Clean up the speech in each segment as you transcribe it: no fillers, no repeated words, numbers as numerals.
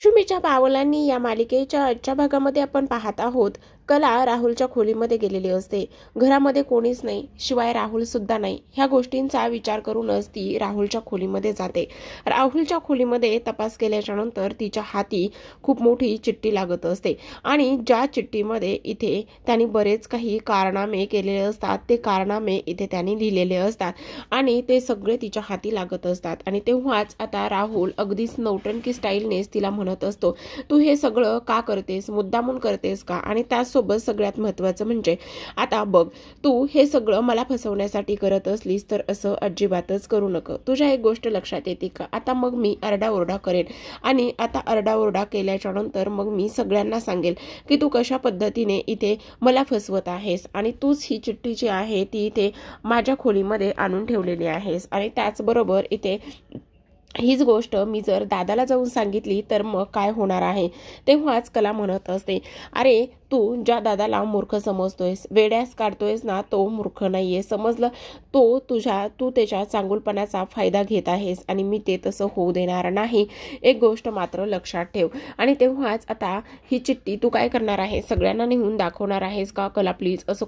शुमीच्या पावलांनी या मालिकेच्या आजच्या भागामध्ये आपण पाहत आहोत. कला राहुलच्या खोलीमध्ये गेलेली असते. घरामध्ये कोणीच नाही, शिवाय राहुल सुद्धा नाही. ह्या गोष्टींचा विचार करूनच ती राहुलच्या खोलीमध्ये जाते. राहुलच्या खोलीमध्ये तपास केल्याच्या नंतर तिच्या हाती खूप मोठी चिठ्ठी लागत असते आणि ज्या चिठ्ठीमध्ये इथे त्यांनी बरेच काही कारनामे केलेले असतात. ते कारनामे इथे त्यांनी लिहिलेले असतात आणि ते सगळे तिच्या हाती लागत असतात. आणि तेव्हाच आता राहुल अगदीच नौटंकी स्टाईलनेच तिला म्हणत असतो, तू हे सगळं का करतेस, मुद्दामून करतेस का? आणि त्यासोबत सगळ्यात महत्त्वाचं म्हणजे आता बघ, तू हे सगळं मला फसवण्यासाठी करत असलीस तर असं अजिबातच करू नको. तुझ्या एक गोष्ट लक्षात येते का? आता मग मी आरडाओरडा करेन आणि आता आरडाओरडा केल्याच्या नंतर मग मी सगळ्यांना सांगेल की तू कशा पद्धतीने इथे मला फसवत आहेस आणि तूच ही चिठ्ठी जी आहे ती इथे माझ्या खोलीमध्ये आणून ठेवलेली आहेस. आणि त्याचबरोबर इथे हीच गोष्ट मी जर दादाला जाऊन सांगितली तर मग काय होणार आहे? तेव्हाच कला म्हणत असते, अरे तू ज्या दादाला मूर्ख समजतोयस, वेड्यास काढतोयस ना, तो मूर्ख नाहीये, समजलं? तू त्याच्या चांगुलपणाचा फायदा घेत आहेस आणि मी ते तसं होऊ देणार नाही. एक गोष्ट मात्र लक्षात ठेव. आणि तेव्हाच आता ही चिठ्ठी तू काय करणार आहे? सगळ्यांना नेऊन दाखवणार आहेस का? कला प्लीज असं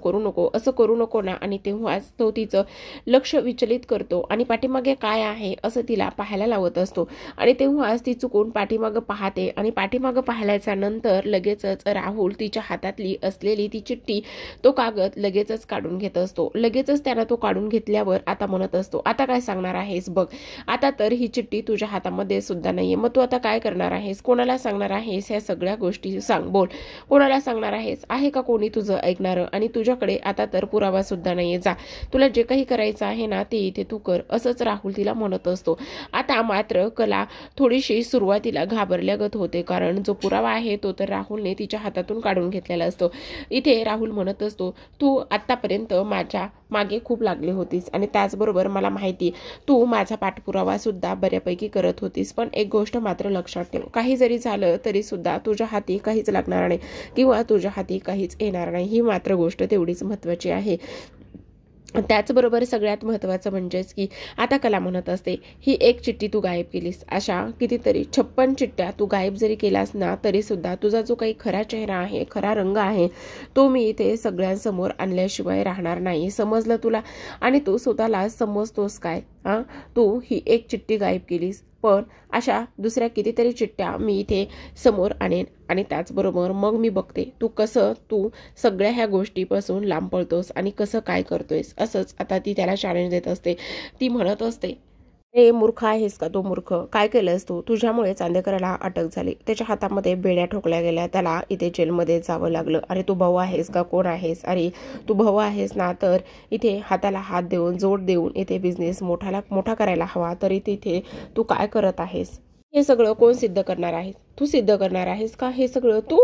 करू नको ना. आणि तेव्हाच तो तिचं लक्ष विचलित करतो आणि पाठीमागे काय आहे असं तिला पाहायला लावत असतो. आणि तेव्हाच ती चुकून पाठीमागं पाहते आणि पाठीमागं पाहिल्याच्या नंतर लगेचच राहुल तिच्या हातातली असलेली ती चिठ्ठी, तो कागद लगेचच काढून घेत असतो. लगेचच त्याला तो काढून घेतल्यावर आता म्हणत असतो, आता काय सांगणार आहेस? बघ, आता तर ही चिठ्ठी तुझ्या हातामध्ये सुद्धा नाहीये. मग तू आता काय करणार आहेस? कोणाला सांगणार आहेस? ह्या सगळ्या गोष्टी सांग, बोल. कोणाला सांगणार आहेस? आहे का कोणी तुझं ऐकणारं? आणि तुझ्याकडे आता तर पुरावा सुद्धा नाहीये. जा, तुला जे काही करायचं आहे ना ते इथे तू कर, असंच राहुल तिला म्हणत असतो. आता मात्र कला थोडीशी सुरुवातीला घाबरल्यागत होते, कारण जो पुरावा आहे तो तर राहुलने तिच्या हातातून काढून घेतलेला असतो. इथे राहुल म्हणत असतो, तू आतापर्यंत माझ्या मागे खूप लागली होतीस आणि त्याचबरोबर मला माहिती तू माझा पाठपुरावा सुद्धा बऱ्यापैकी करत होतीस, पण एक गोष्ट मात्र लक्षात ठेव, काही जरी झालं तरी सुद्धा तुझ्या हाती काहीच लागणार नाही किंवा तुझ्या हाती काहीच येणार नाही. ही मात्र गोष्ट तेवढीच महत्त्वाची आहे. त्याचबरोबर सगळ्यात महत्त्वाचं म्हणजेच की आता कला म्हणत असते, ही एक चिठ्ठी तू गायब केलीस, अशा कितीतरी 56 चिठ्ठ्या तू गायब जरी केलास ना तरी सुद्धा तुझा जो काही खरा चेहरा आहे, खरा रंग आहे, तो मी इथे सगळ्यांसमोर आणल्याशिवाय राहणार नाही, समजलं तुला? आणि तू स्वतःला समजतोस काय? तू ही एक चिठ्ठी गायब केलीस, पण अशा दुसऱ्या कितीतरी चिठ्ठ्या मी इथे समोर आणेन आणि त्याचबरोबर मग मी बघते तू सगळ्या ह्या गोष्टीपासून लांब पळतोस आणि कसं काय करतोयस. असंच आता ती त्याला चॅलेंज देत असते. ती म्हणत असते, ए मूर्ख आहेस का? तो मूर्ख, काय केलंस तू? तुझ्यामुळे चांदेकरला अटक झाली, त्याच्या हातामध्ये बेड्या ठोकल्या गेल्या, त्याला इथे जेलमध्ये जावं लागलं. अरे तू भाऊ आहेस का? कोण आहेस? अरे तू भाऊ आहेस ना तर इथे हाताला हात देऊन, जोड देऊन इथे बिझनेस मोठा करायला हवा, तरी तिथे तू काय करत आहेस? हे सगळं कोण सिद्ध करणार आहेस? तू सिद्ध करणार आहेस का हे सगळं तू?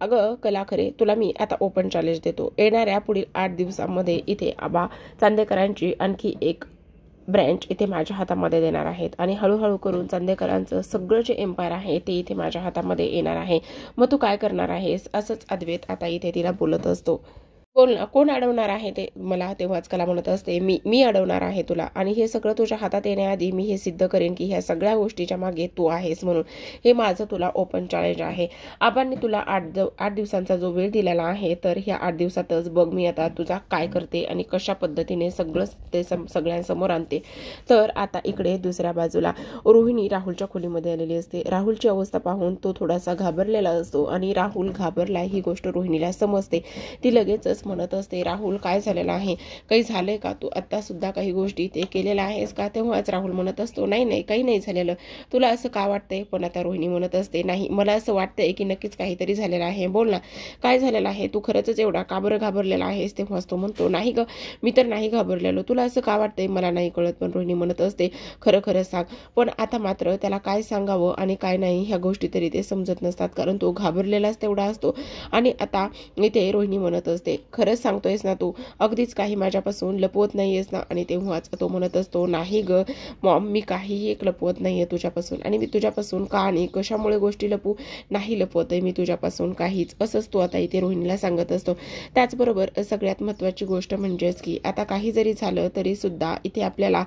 अगं कला, खरे तुला मी आता ओपन चॅलेंज देतो. येणाऱ्या पुढील 8 दिवसांमध्ये इथे आबा चांदेकरांची आणखी एक ब्रँच इथे माझ्या हातामध्ये देणार आहेत आणि हळूहळू करून चांदेकरांचं सगळं जे एम्पायर आहे ते इथे माझ्या हातामध्ये येणार आहे. मग तू काय करणार आहेस? असंच अद्वैत आता इथे तिला बोलत असतो. बोल ना, कोण अडवणार आहे ते मला? तेव्हाच कला म्हणत असते, मी अडवणार आहे तुला आणि हे सगळं तुझ्या हातात येण्याआधी मी हे सिद्ध करेन की ह्या सगळ्या गोष्टीच्या मागे तू आहेस म्हणून. हे माझं तुला ओपन चॅलेंज आहे. आबांनी तुला 8 दिवसांचा जो वेळ दिलेला आहे, तर ह्या 8 दिवसातच बघ मी आता तुझा काय करते आणि कशा पद्धतीने सगळं ते सगळ्यांसमोर आणते. तर आता इकडे दुसऱ्या बाजूला रोहिणी राहुलच्या खोलीमध्ये आलेली असते. राहुलची अवस्था पाहून तो थोडासा घाबरलेला असतो आणि राहुल घाबरला ही गोष्ट रोहिणीला समजते. ती लगेचच म्हणत असते, राहुल काय झालेलं आहे? काही झालंय का? तू आता सुद्धा काही गोष्टी ते केलेल्या आहेस का? तेव्हाच राहुल म्हणत असतो, नाही काही नाही झालेलं. तुला असं का वाटतंय? पण आता रोहिणी म्हणत असते, नाही मला असं वाटतंय की नक्कीच काहीतरी झालेलं आहे. बोल ना, काय झालेलं आहे? तू खरंच एवढा का बरं घाबरलेला आहेस? तेव्हाच तो म्हणतो, नाही ग, मी तर नाही घाबरलेलो. तुला असं का वाटतंय? मला नाही कळत. पण रोहिणी म्हणत असते, खरं सांग. पण आता मात्र त्याला काय सांगावं आणि काय नाही ह्या गोष्टी तरी ते समजत नसतात, कारण तो घाबरलेलाच तेवढा असतो. आणि आता इथे रोहिणी म्हणत असते, खरंच सांगतोयस ना तू? अगदीच काही माझ्यापासून लपवत नाहीयेस ना? आणि तेव्हाच तो म्हणत असतो, नाही ग मॉम, मी काहीही एक लपवत नाहीये तुझ्यापासून. आणि मी तुझ्यापासून का आणि कशामुळे गोष्टी नाही लपवतोय मी तुझ्यापासून काहीच. असंच तो आता इथे रोहिणीला सांगत असतो. त्याचबरोबर सगळ्यात महत्त्वाची गोष्ट म्हणजेच की आता काही जरी झालं तरी सुद्धा इथे आपल्याला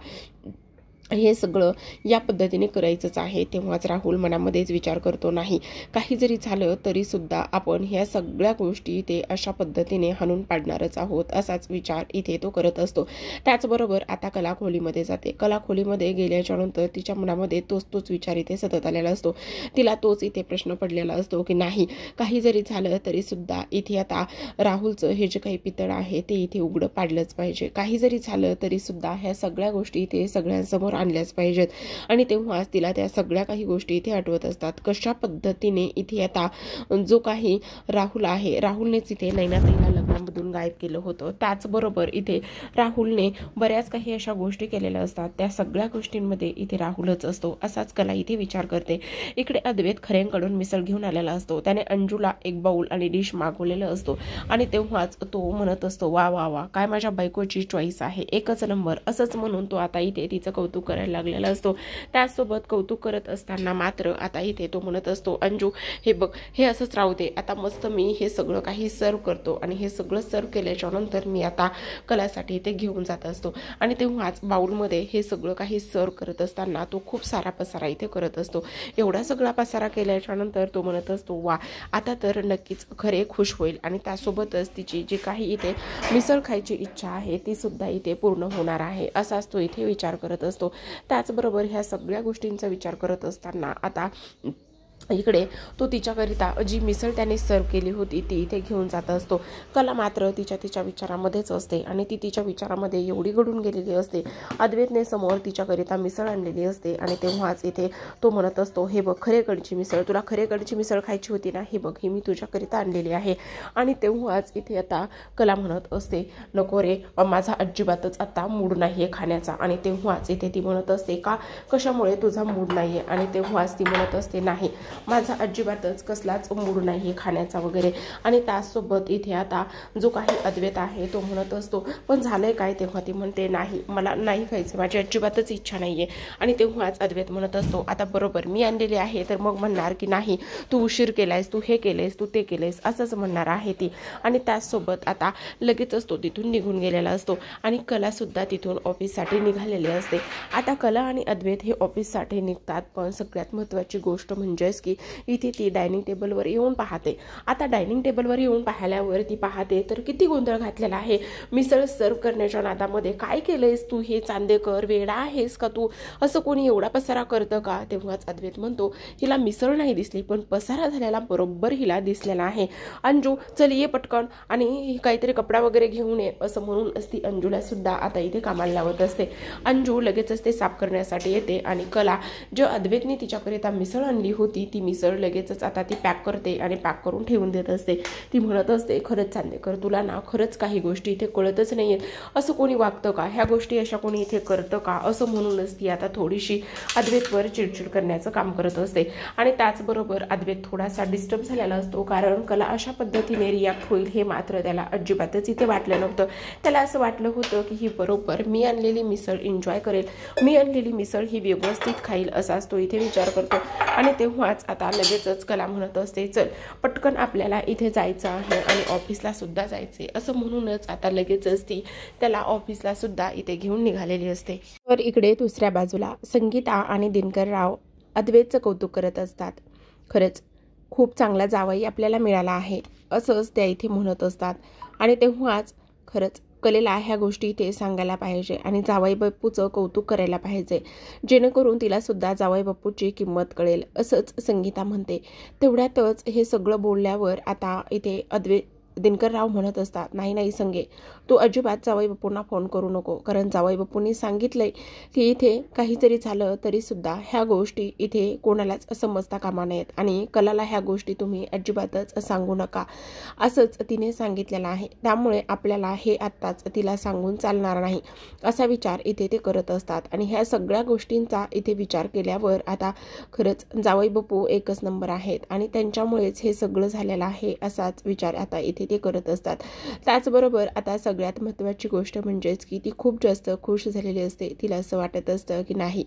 हे सगळं या पद्धतीने करायचंच आहे. तेव्हाच राहुल मनामध्येच विचार करतो, नाही काही जरी झालं तरी सुद्धा आपण ह्या सगळ्या गोष्टी इथे अशा पद्धतीने हाणून पाडणारच आहोत, असाच विचार इथे तो करत असतो. त्याचबरोबर आता कला खोलीमध्ये जाते. कला खोलीमध्ये गेल्याच्या नंतर तिच्या मनामध्ये तोच विचार इथे सतत आलेला असतो. तिला तोच इथे प्रश्न पडलेला असतो की नाही काही जरी झालं तरी सुद्धा इथे आता राहुलचं हे जे काही पितळ आहे ते इथे उघडं पाडलंच पाहिजे. काही जरी झालं तरी सुद्धा ह्या सगळ्या गोष्टी इथे सगळ्यांसमोर आणल्याच पाहिजेत. आणि तेव्हाच तिला त्या सगळ्या काही गोष्टी इथे आठवत असतात. कशा पद्धतीने इथे आता जो काही राहुल आहे, राहुलनेच इथे नैनाताईला लग्नामधून गायब केलं होतं. त्याचबरोबर इथे राहुलने बऱ्याच काही अशा गोष्टी केलेल्या असतात. त्या सगळ्या गोष्टींमध्ये इथे राहुलच असतो, असाच कला इथे विचार करते. इकडे अद्वैत खऱ्यांकडून मिसळ घेऊन आलेला असतो. त्याने अंजूला एक बाउल आणि डिश मागवलेलं असतो आणि तेव्हाच तो म्हणत असतो, वा वा वा काय माझ्या बायकोची चॉईस आहे, एकच नंबर. असंच म्हणून तो आता इथे तिचं कौतुक करायला लागलेला असतो. त्याचसोबत कौतुक करत असताना मात्र आता इथे तो म्हणत असतो, अंजू हे बघ हे असंच राहू दे, आता मस्त मी हे सगळं काही सर्व करतो आणि हे सगळं सर्व केल्याच्या नंतर मी आता कलासाठी ते घेऊन जात असतो. आणि तेव्हाच बाउलमध्ये हे सगळं काही सर्व करत असताना तो खूप सारा पसारा इथे करत असतो. एवढा सगळा पसारा केल्याच्या नंतर तो म्हणत असतो, वा आता तर नक्कीच खरे खुश होईल आणि त्यासोबतच तिची जी काही इथे मिसळ खायची इच्छा आहे ती सुद्धा इथे पूर्ण होणार आहे, असाच तो इथे विचार करत असतो. त्याचबरोबर ह्या सगळ्या गोष्टींचा विचार करत असताना आता इकडे तो तिच्याकरिता जी मिसळ त्याने सर्व केली होती ती इथे घेऊन जात असतो. कला मात्र तिच्या विचारामध्येच असते आणि ती तिच्या विचारामध्ये एवढी गढून गेलेली असते. अद्वैतने समोर तिच्याकरिता मिसळ आणलेली असते आणि तेव्हाच इथे तो म्हणत असतो, हे बघ खरेकडची मिसळ, तुला खरेकडची मिसळ खायची होती ना, ही बघ ही मी तुझ्याकरिता आणलेली आहे. आणि तेव्हाच इथे आता कला म्हणत असते, नको रे माझा अजिबातच आता मूड नाही आहे खाण्याचा. आणि तेव्हाच इथे ती म्हणत असते, का कशामुळे तुझा मूड नाही आहे. आणि तेव्हाच ती म्हणत असते, नाही माझा अजिबातच कसलाच मूड नाही खाण्याचा वगैरे. आणि त्याचसोबत इथे आता जो काही अद्वैत आहे तो म्हणत असतो, पण झालंय काय. तेव्हा ती म्हणते, नाही मला नाही खायचं, माझी अजिबातच इच्छा नाही आहे. आणि तेव्हाच अद्वैत म्हणत असतो, आता बरोबर मी आणलेली आहे तर मग म्हणणार की नाही तू उशीर केलायस, तू हे केलेस, तू ते केलेस, असंच म्हणणार आहे ती. आणि त्याचसोबत आता लगेचच तो तिथून निघून गेलेला असतो आणि कलासुद्धा तिथून ऑफिससाठी निघालेली असते. आता कला आणि अद्वैत हे ऑफिससाठी निघतात, पण सगळ्यात महत्त्वाची गोष्ट म्हणजेच की इथे ती डायनिंग टेबलवर येऊन पाहते. आता डायनिंग टेबलवर येऊन पाहिल्यावर ती पाहते तर किती गोंधळ घातलेला आहे. मिसळ सर्व करण्याच्या नादामध्ये काय केलंयस तू, हे चांदेकर वेडा आहेस का तू, असं कोणी एवढा पसारा करतं का. तेव्हाच अद्वैत म्हणतो, हिला मिसळ नाही दिसली पण पसारा झालेला बरोबर हिला दिसलेला आहे. अंजू चल ये पटकन आणि काहीतरी कपडा वगैरे घेऊन ये, असं म्हणून असती अंजूला सुद्धा आता इथे कामाला लावत असते. अंजू लगेचच ते साफ करण्यासाठी येते आणि कला जो अद्वैतने तिच्याकरिता मिसळ आणली होती ती मिसळ लगेचच आता ती पॅक करते आणि पॅक करून ठेवून देत असते. ती म्हणत असते, खरंच चांदेकर तुला ना खरंच काही गोष्टी इथे कळतच नाहीयेत, असं कोणी वागतं का, ह्या गोष्टी अशा कोणी इथे करतं का, असं म्हणूनच ती आता थोडीशी अद्वैतवर चिडचिड करण्याचं काम करत असते. आणि त्याचबरोबर अद्वैत थोडासा डिस्टर्ब झालेला असतो, कारण कला अशा पद्धतीने रिॲक्ट होईल हे मात्र त्याला अजिबातच इथे वाटलं नव्हतं. त्याला असं वाटलं होतं की ही बरोबर मी आणलेली मिसळ एन्जॉय करेल, मी आणलेली मिसळ ही व्यवस्थित खाईल, असाच तो इथे विचार करतो. आणि तेव्हाच आता लगेचच कला म्हणत असते, चल पटकन आपल्याला इथे जायचं आहे आणि ऑफिसला सुद्धा जायचे, असं म्हणूनच आता लगेचच ती त्याला ऑफिसला सुद्धा इथे घेऊन निघालेली असते. तर इकडे दुसऱ्या बाजूला संगीता आणि दिनकरराव अद्वैतचं कौतुक करत असतात. खरंच खूप चांगला जावई आपल्याला मिळाला आहे, असंच त्या इथे म्हणत असतात. आणि तेव्हाच खरंच कलेला ह्या गोष्टी ते सांगायला पाहिजे आणि जावई बापूचं कौतुक करायला पाहिजे, जेणेकरून तिला सुद्धा जावई बापूची किंमत कळेल, असंच संगीता म्हणते. तेवढ्यातच हे सगळं बोलल्यावर आता इथे दिनकरराव म्हणत असतात, नाही नाही संगे तू अजिबात जावई बापूंना फोन करू नको, कारण जावई बापूंनी सांगितलंय की इथे काही जरी झालं तरी सुद्धा ह्या गोष्टी इथे कोणालाच समजता कामा नयेत आणि कलाला ह्या गोष्टी तुम्ही अजिबातच सांगू नका, असंच तिने सांगितलेलं आहे. त्यामुळे आपल्याला हे आत्ताच तिला सांगून चालणार नाही, असा विचार इथे ते करत असतात. आणि ह्या सगळ्या गोष्टींचा इथे विचार केल्यावर आता खरंच जावई बापू एकच नंबर आहेत आणि त्यांच्यामुळेच हे सगळं झालेलं आहे, असाच विचार आता इथे ते करत असतात. त्याचबरोबर आता सगळ्यात महत्त्वाची गोष्ट म्हणजेच की ती खूप जास्त खुश झालेली असते. तिला असं वाटत असतं की नाही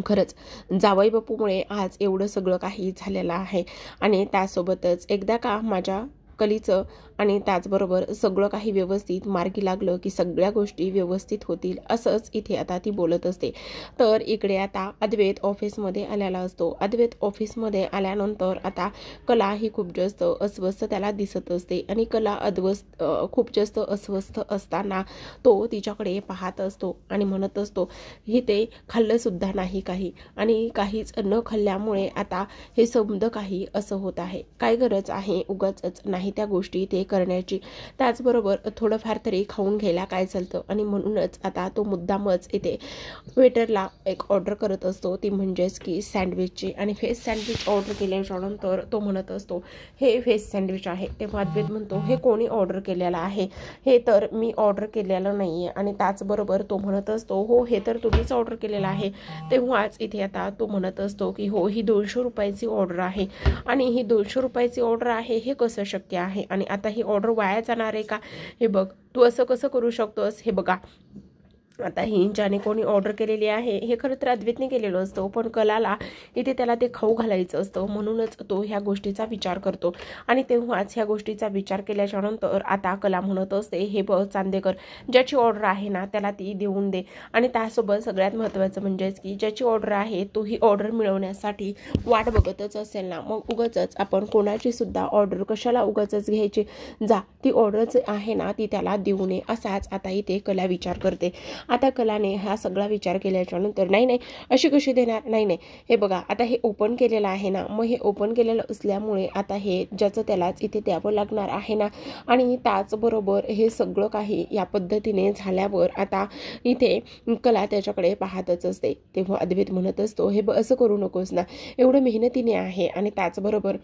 खरंच जावई बापूमुळे आज एवढं सगळं काही झालेलं आहे आणि त्यासोबतच एकदा का माझ्या कलीचं आणि त्याचबरोबर सगळं काही व्यवस्थित मार्गी लागलं की सगळ्या गोष्टी व्यवस्थित होतील असंच इथे आता ती बोलत असते. तर इकडे आता अद्वैत ऑफिसमध्ये आलेला असतो. अद्वैत ऑफिसमध्ये आल्यानंतर आता कला ही खूप जास्त अस्वस्थ त्याला दिसत असते आणि कला खूप जास्त अस्वस्थ असताना तो तिच्याकडे पाहत असतो आणि म्हणत असतो ही ते खाल्लं सुद्धा नाही काही आणि काहीच न खाल्ल्यामुळे आता हे समज काही असं होत आहे. काय गरज आहे उगाच नाही त्या गोष्टी ते करण्याची. त्याचबरोबर थोडंफार तरी खाऊन घ्यायला काय चालतं आणि म्हणूनच आता तो मुद्दामच इथे वेटरला एक ऑर्डर करत असतो, ती म्हणजेच की सँडविचची. आणि व्हेज सँडविच ऑर्डर केल्याच्यानंतर तो म्हणत असतो हे व्हेज सँडविच आहे. तेव्हा अद्वैत म्हणतो हे कोणी ऑर्डर केलेलं आहे? हे तर मी ऑर्डर केलेलं नाही आहे. आणि त्याचबरोबर तो म्हणत असतो हो हे तर तुम्हीच ऑर्डर केलेलं आहे. तेव्हाच इथे आता तो म्हणत असतो की हो ही 200 रुपयाची ऑर्डर आहे आणि ही 200 रुपयाची ऑर्डर आहे हे कसं शक्य आहे आणि आता ही ऑर्डर वाया जाणार आहे का? हे बघ तू असं कसं करू शकतोस? हे बघा आता ही ज्याने कोणी ऑर्डर केलेली आहे हे खरं तर अद्वैतने केलेलं असतं, पण कलाला इथे त्याला ते खाऊ घालायचं असतं म्हणूनच तो ह्या गोष्टीचा विचार करतो. आणि तेव्हाच ह्या गोष्टीचा विचार केल्याच्या नंतर आता कला म्हणत असते हे बघ चांदेकर ज्याची ऑर्डर आहे ना त्याला ती देऊन दे. आणि त्यासोबत सगळ्यात महत्त्वाचं म्हणजेच की ज्याची ऑर्डर आहे तो ही ऑर्डर मिळवण्यासाठी वाट बघतच असेल ना, मग उगाच आपण कोणाची सुद्धा ऑर्डर कशाला उगाच घ्यायची, जा ती ऑर्डरच आहे ना ती त्याला देऊ नये असाच आता इथे कला विचार करते. आता कलाने हा सगळा विचार केल्याच्या नंतर नाही अशी कशी देणार, नाही हे बघा आता हे ओपन केलेलं आहे ना, मग हे ओपन केलेलं असल्यामुळे आता हे ज्याचं त्यालाच इथे द्यावं लागणार आहे ना. आणि त्याचबरोबर हे सगळं काही या पद्धतीने झाल्यावर आता इथे कला त्याच्याकडे पाहतच असते. तेव्हा अद्वैत म्हणत असतो हे असं करू नकोस ना, एवढं मेहनतीने आहे आणि त्याचबरोबर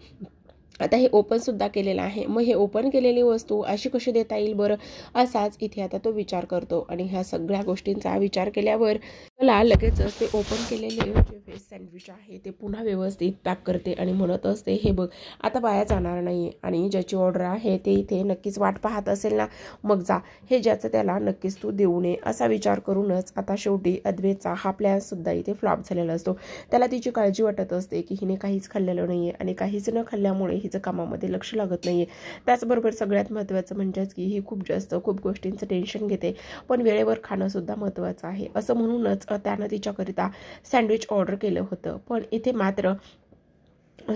आता हे ओपन सुद्धा केलेलं आहे, मग हे ओपन केलेली वस्तू अशी कशी देता येईल बरं, असाच इथे आता तो विचार करतो. आणि ह्या सगळ्या गोष्टींचा विचार केल्यावर मला लगेचच ते ओपन केलेले जे व्हेज सँडविच आहे ते पुन्हा व्यवस्थित पॅक करते आणि म्हणत असते हे बघ आता वाया जाणार नाही आणि ज्याची ऑर्डर आहे ते इथे नक्कीच वाट पाहत असेल ना, मग जा हे ज्याचं त्याला नक्कीच तू देऊ नये असा विचार करूनच आता शेवटी अद्वैतचा हा प्लॅन सुद्धा इथे फ्लॉप झालेला असतो. त्याला तिची काळजी वाटत असते की हिने काहीच खाल्लेलं नाहीये आणि काहीच न खाल्ल्यामुळे हिचं कामामध्ये लक्ष लागत नाहीये. त्याचबरोबर सगळ्यात महत्त्वाचं म्हणजेच की ही खूप गोष्टींचं टेन्शन घेते, पण वेळेवर खाणं सुद्धा महत्त्वाचं आहे असं म्हणूनच त्यानं तिच्याकरिता सँडविच ऑर्डर केलं होतं. पण इथे मात्र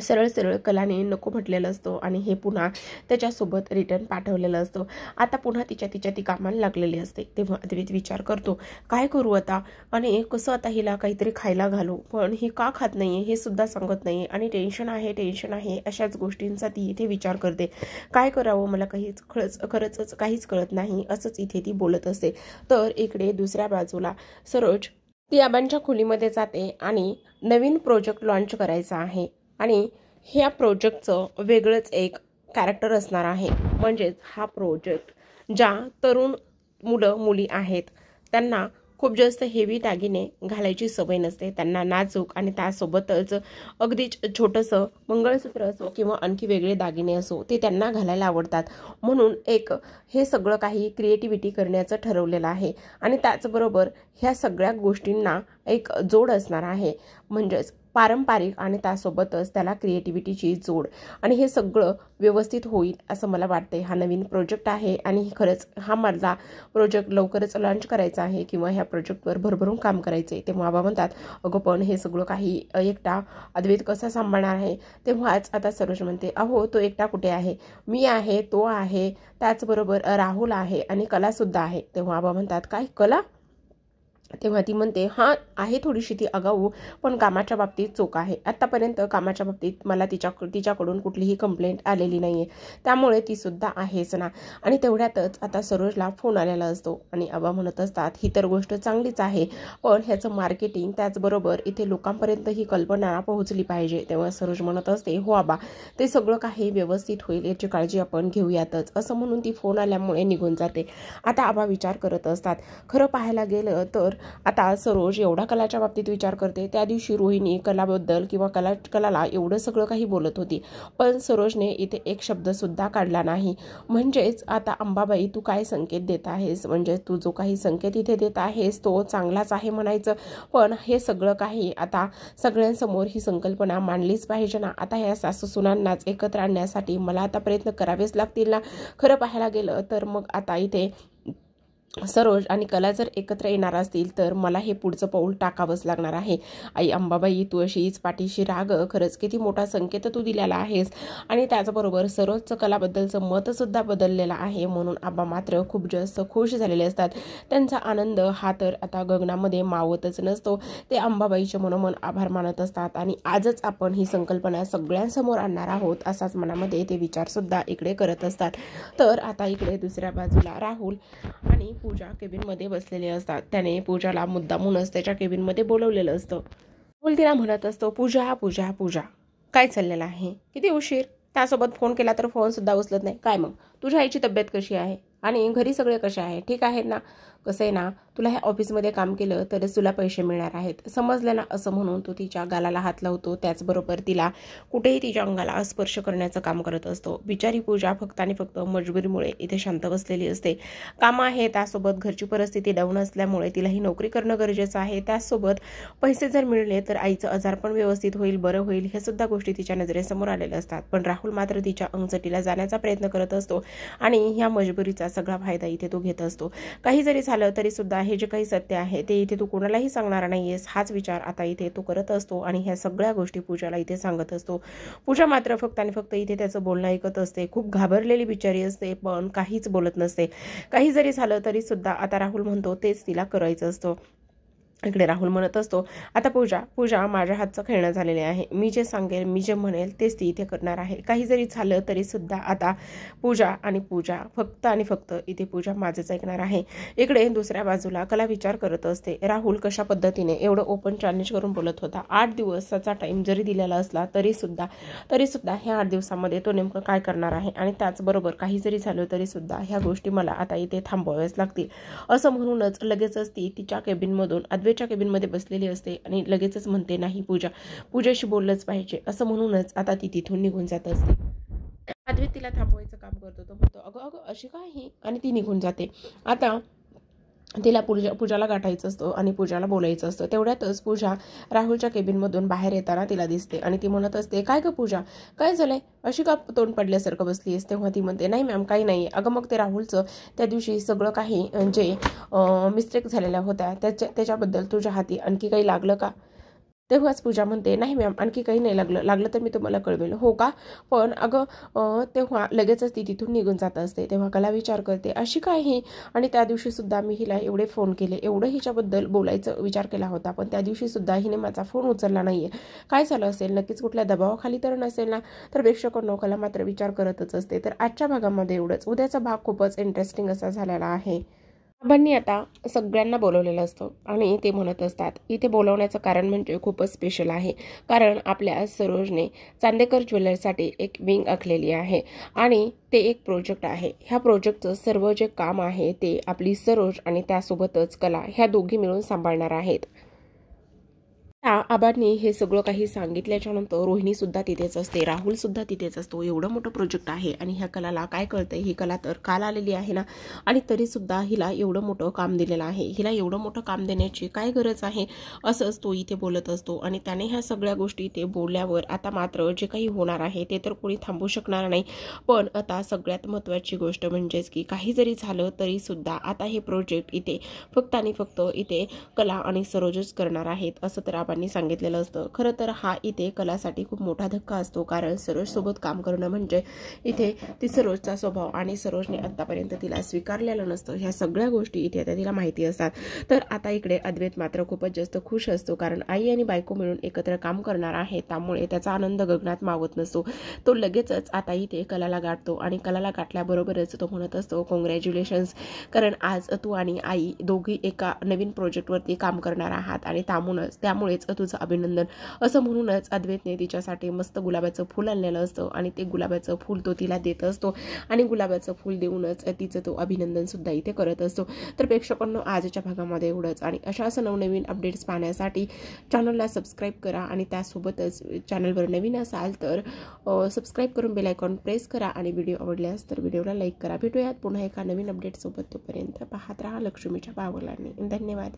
सरळ कलाने नको म्हटलेलं असतो आणि हे पुन्हा त्याच्यासोबत रिटर्न पाठवलेलं असतं. आता पुन्हा तिच्या ती कामाला लागलेली असते. तेव्हा अद्वैत विचार करतो काय करू आता आणि कसं आता हिला काहीतरी खायला घालू, पण ही का खात नाहीये हे सुद्धा सांगत नाहीये आणि टेन्शन आहे अशाच गोष्टींचा ती इथे विचार करते. काय करावं मला खरंच काहीच कळत नाही असंच इथे ती बोलत असते. तर इकडे दुसऱ्या बाजूला सरोज ती आबांच्या खोलीमध्ये जाते आणि नवीन प्रोजेक्ट लॉन्च करायचा आहे आणि ह्या प्रोजेक्टचं वेगळंच एक कॅरेक्टर असणार आहे. म्हणजेच हा प्रोजेक्ट ज्या तरुण मुली आहेत त्यांना खूप जास्त हेवी दागिने घालायची सवय नसते, त्यांना नाजूक आणि त्यासोबतच अगदीच छोटंसं मंगळसूत्र असो किंवा आणखी वेगळे दागिने असो ते त्यांना घालायला आवडतात. म्हणून एक हे सगळं काही क्रिएटिव्हिटी करण्याचं ठरवलेलं आहे आणि त्याचबरोबर ह्या सगळ्या गोष्टींना एक जोड असणार आहे, म्हणजेच पारंपरिक आणि त्यासोबतच त्याला क्रिएटिव्हिटीची जोड. आणि हे सगळं व्यवस्थित होईल असं मला वाटते. हा नवीन प्रोजेक्ट आहे आणि खरंच हा माझा प्रोजेक्ट लवकरच लॉन्च करायचा आहे किंवा ह्या प्रोजेक्टवर भरभरून काम करायचं आहे. तेव्हा बाबा म्हणतात अगं पण हे सगळं काही एकटा अद्वैत कसा सांभाळणार आहे. तेव्हाच आता सरोज म्हणते अहो तो एकटा कुठे आहे, मी आहे, तो आहे, त्याचबरोबर राहुल आहे आणि कलासुद्धा आहे. तेव्हा बाबा म्हणतात काय कला, तेव्हा ती म्हणते हां आहे थोडीशी ती आगाऊ, पण कामाच्या बाबतीत चोख आहे. आत्तापर्यंत कामाच्या बाबतीत मला तिच्याकडून कुठलीही कंप्लेंट आलेली नाही आहे, त्यामुळे ती सुद्धा आहेच ना. आणि तेवढ्यातच आता सरोजला फोन आलेला असतो आणि आबा म्हणत असतात ही तर गोष्ट चांगलीच आहे, पण ह्याचं मार्केटिंग त्याचबरोबर इथे लोकांपर्यंत ही कल्पना पोहोचली पाहिजे. तेव्हा सरोज म्हणत असते हो आबा ते सगळं काही व्यवस्थित होईल याची काळजी आपण घेऊयातच असं म्हणून ती फोन आल्यामुळे निघून जाते. आता आबा विचार करत असतात खरं पाहायला गेलं तर आता सरोज एवढा कलाच्या बाबतीत विचार करते, त्या दिवशी रोहिणी कलाबद्दल किंवा कलाला एवढं सगळं काही बोलत होती, पण सरोजने इथे एक शब्द सुद्धा काढला नाही. म्हणजेच आता अंबाबाई तू काय संकेत देत आहेस, म्हणजे तू जो काही संकेत इथे देत आहेस तो चांगलाच आहे म्हणायचं, पण हे सगळं काही आता सगळ्यांसमोर ही संकल्पना मांडलीच पाहिजे ना. आता ह्या सासू सुनांनाच एकत्र आणण्यासाठी मला आता प्रयत्न करावेच लागतील ना. खरं पाहायला गेलं तर मग आता इथे सरोज आणि कला जर एकत्र येणार असतील तर मला हे पुढचं पाऊल टाकावंच लागणार आहे. आई अंबाबाई तू अशीच पाठीशी राग, खरंच किती मोठा संकेत तू दिलेला आहेस. आणि त्याचबरोबर सरोजचं कलाबद्दलचं मतसुद्धा बदललेलं आहे, म्हणून आबा मात्र खूप जास्त खुश झालेले असतात. त्यांचा आनंद हा तर आता गगनामध्ये मावतच नसतो. ते अंबाबाईचे मनोमन आभार मानत असतात आणि आजच आपण ही संकल्पना सगळ्यांसमोर आणणार आहोत असाच मनामध्ये ते विचारसुद्धा इकडे करत असतात. तर आता इकडे दुसऱ्या बाजूला राहुल आणि पूजा केबिनमध्ये बसलेले असतात. त्याने पूजाला मुद्दामूनच त्याच्या केबिनमध्ये बोलवलेलं असतं. राहुल तिला म्हणत असतो, पूजा पूजा पूजा काय चाललेलं आहे, किती उशीर, त्यासोबत फोन केला तर फोन सुद्धा उचलत नाही. काय मग तुझ्या आईची तब्येत कशी आहे आणि घरी सगळे कसे आहे, ठीक आहेत ना. कसं आहे ना, तुला ह्या ऑफिसमध्ये काम केलं तरच तुला पैसे मिळणार आहेत, समजलं ना. असं म्हणून तो तिच्या गालाला हात लावतो. त्याचबरोबर तिला कुठेही तिच्या अंगाला स्पर्श करण्याचं काम करत असतो. बिचारी पूजा फक्त आणि फक्त मजबुरीमुळे इथे शांत बसलेली असते. कामं आहे, त्यासोबत घरची परिस्थिती डाऊन असल्यामुळे तिला ही नोकरी करणं गरजेचं आहे. त्याचसोबत पैसे जर मिळले तर आईचं आजार पण व्यवस्थित होईल, बरं होईल, हे सुद्धा गोष्टी तिच्या नजरेसमोर आलेल्या असतात. पण राहुल मात्र तिच्या अंगचटीला जाण्याचा प्रयत्न करत असतो आणि ह्या मजबुरीचा सगळा फायदा इथे तो घेत असतो. काही जरी झालं तरी सुद्धा हे जे काही सत्य आहे ते इथे तू कोणालाही सांगणार नाहीयेस, हाच विचार आता इथे तो करत असतो आणि ह्या सगळ्या गोष्टी पूजाला इथे सांगत असतो. पूजा मात्र फक्त आणि फक्त इथे त्याचं बोलणं ऐकत असते. खूप घाबरलेली बिचारी असते, पण काहीच बोलत नसते. काही जरी झालं तरी सुद्धा आता राहुल म्हणतो तेच तिला करायचं असतं. इकडे राहुल म्हणत असतो, आता पूजा माझ्या हातचं खेळणं झालेले आहे, मी जे सांगेल मी जे म्हणेल तेच ती इथे करणार आहे. काही जरी झालं तरी सुद्धा आता पूजा फक्त आणि फक्त इथे पूजा माझंच ऐकणार आहे. इकडे दुसऱ्या बाजूला कला विचार करत असते, राहुल कशा पद्धतीने एवढं ओपन चॅलेंज करून बोलत होता. 8 दिवसाचा टाइम जरी दिलेला असला तरी सुद्धा ह्या 8 दिवसामध्ये तो नेमकं काय करणार आहे. आणि त्याचबरोबर काही जरी झालं तरी सुद्धा ह्या गोष्टी मला आता इथे थांबवाव्याच लागतील. असं म्हणूनच लगेचच ती तिच्या केबिनमधून च्या केबिनमध्ये बसलेली असते आणि लगेचच म्हणते, नाही पूजाशी बोललंच पाहिजे. असं म्हणूनच आता ती तिथून निघून जात असते. अद्वैत तिला थांबवायचं काम करतो. तो म्हणतो, अगं अशी काय, आणि ती निघून जाते. आता तिला पूजाला गाठायचं असतं आणि पूजाला बोलायचं असतं. तेवढ्यातच पूजा राहुलच्या केबिनमधून बाहेर येताना तिला दिसते आणि ती म्हणत असते, काय ग पूजा, काय झालंय, अशी का तोंड पडल्यासारखं बसलीस. तेव्हा ती म्हणते, नाही मॅम काही नाही. अगं मग ते राहुलचं त्या दिवशी सगळं काही जे मिस्टेक झालेल्या होत्या त्याच्याबद्दल तुझ्या हाती आणखी काही लागलं का. तेव्हाच पूजा म्हणते, नाही मॅम आणखी काही नाही लागलं तर मी तुम्हाला कळवेल. हो का, पण अगं तेव्हा लगेचच ती तिथून निघून जात असते. तेव्हा कला विचार करते, अशी काय ही, आणि त्या दिवशी सुद्धा मी हिला एवढे फोन केले, एवढं हिच्याबद्दल बोलायचं विचार केला होता, पण त्या दिवशी सुद्धा हिने माझा फोन उचलला नाहीये. काय झालं असेल, नक्कीच कुठल्या दबावाखाली तर नसेल ना. तर प्रेक्षकांनो कला मात्र विचार करतच असते. तर आजच्या भागामध्ये एवढंच. उद्याचा भाग खूपच इंटरेस्टिंग असा झालेला आहे. बाबांनी आता सगळ्यांना बोलवलेलं असतं आणि ते म्हणत असतात, इथे बोलवण्याचं कारण म्हणजे खूपच स्पेशल आहे, कारण आपल्या सरोजने चांदेकर ज्वेलर्ससाठी एक विंग आखलेली आहे आणि ते एक प्रोजेक्ट आहे. ह्या प्रोजेक्टचं सर्व जे काम आहे ते आपली सरोज आणि त्यासोबतच कला ह्या दोघी मिळून सांभाळणार आहेत. आबांनी हे सगळं काही सांगितल्याच्या नंतर रोहिणी सुद्धा तिथेच असते, राहुल सुद्धा तिथेच असतो. एवढं मोठं प्रोजेक्ट आहे आणि ह्या कलाला काय कळतंय, ही कला तर काल आलेली आहे ना, आणि तरी सुद्धा हिला एवढं मोठं काम दिलेलं आहे. हिला एवढं मोठं काम देण्याची काय गरज आहे, असंच तो इथे बोलत असतो. आणि त्याने ह्या सगळ्या गोष्टी इथे बोलल्यावर आता मात्र जे काही होणार आहे ते तर कोणी थांबवू शकणार नाही. पण आता सगळ्यात महत्त्वाची गोष्ट म्हणजेच की काही जरी झालं तरी सुद्धा आता हे प्रोजेक्ट इथे फक्त आणि फक्त इथे कला आणि सरोजच करणार आहेत असं तर आबांनी सांगितलेलं असतं. खरं तर हा इथे कलासाठी खूप मोठा धक्का असतो, कारण सरोज सोबत काम करणं म्हणजे इथे ती सरोजचा स्वभाव आणि सरोजने आतापर्यंत तिला स्वीकारलेलं नसतं. ह्या सगळ्या गोष्टी इथे आता तिला माहिती असतात. तर आता इकडे अद्वैत मात्र खूपच जास्त खुश असतो, कारण आई आणि बायको मिळून एकत्र काम करणार आहे, त्यामुळे त्याचा आनंद गगनात मावत नसतो. तो लगेचच आता इथे कलाला गाठतो आणि कलाला गाठल्याबरोबरच तो म्हणत असतो, कॉंग्रॅच्युलेशन्स, कारण आज तू आणि आई दोघी एका नवीन प्रोजेक्टवरती काम करणार आहात आणि त्यामुळेच त्यामुळेच तुझं अभिनंदन असं म्हणूनच अद्वैतने तिच्यासाठी मस्त गुलाबाचं फूल आणलेलं असतं आणि ते गुलाबाचं फूल तो तिला देत असतो आणि गुलाबाचं फूल देऊनच तिचं तो अभिनंदन सुद्धा इथे करत असतो. तर प्रेक्षकांनो आजच्या भागामध्ये एवढंच आणि अशा असं नवनवीन अपडेट्स पाहण्यासाठी चॅनलला सबस्क्राईब करा आणि त्यासोबतच चॅनलवर नवीन असाल तर सबस्क्राईब करून बेल आयकॉन प्रेस करा आणि व्हिडिओ आवडल्यास तर व्हिडिओला लाईक करा. भेटूयात पुन्हा एका नवीन अपडेटसोबत. तोपर्यंत पाहत राहा लक्ष्मीच्या बावलांनी. धन्यवाद.